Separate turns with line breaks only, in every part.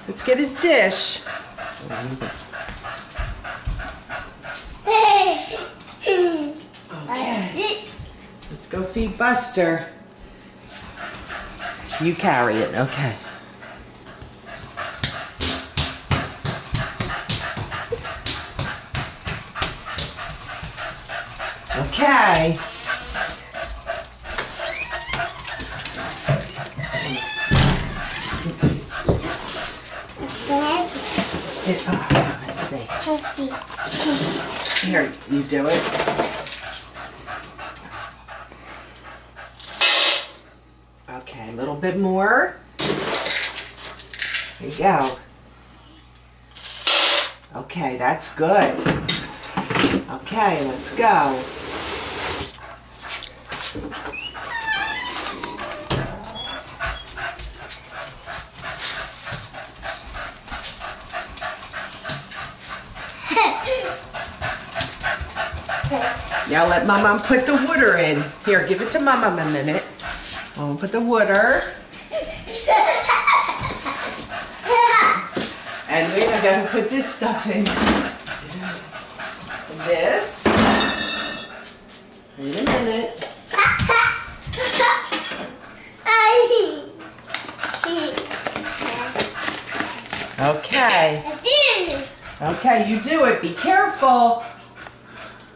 Let's get his dish. Okay. Let's go feed Buster. You carry it, okay. Okay. Let's see. Here, you do it. Okay, a little bit more. There you go. Okay, that's good. Okay, let's go. Now let Mama put the water in. Here, give it to Mama a minute. Mama put the water. And we're gonna put this stuff in. This. Wait a minute. Okay. Okay, you do it. Be careful.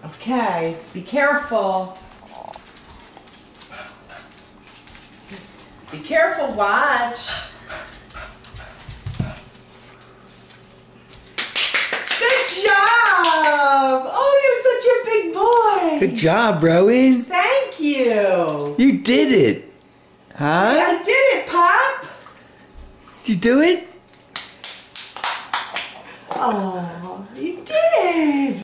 Okay, be careful. Be careful, watch. Good job! Oh, you're such a big boy.
Good job, Rowan.
Thank you.
You did it. Huh?
I did it, Pop.
Did you do it?
Oh, you did.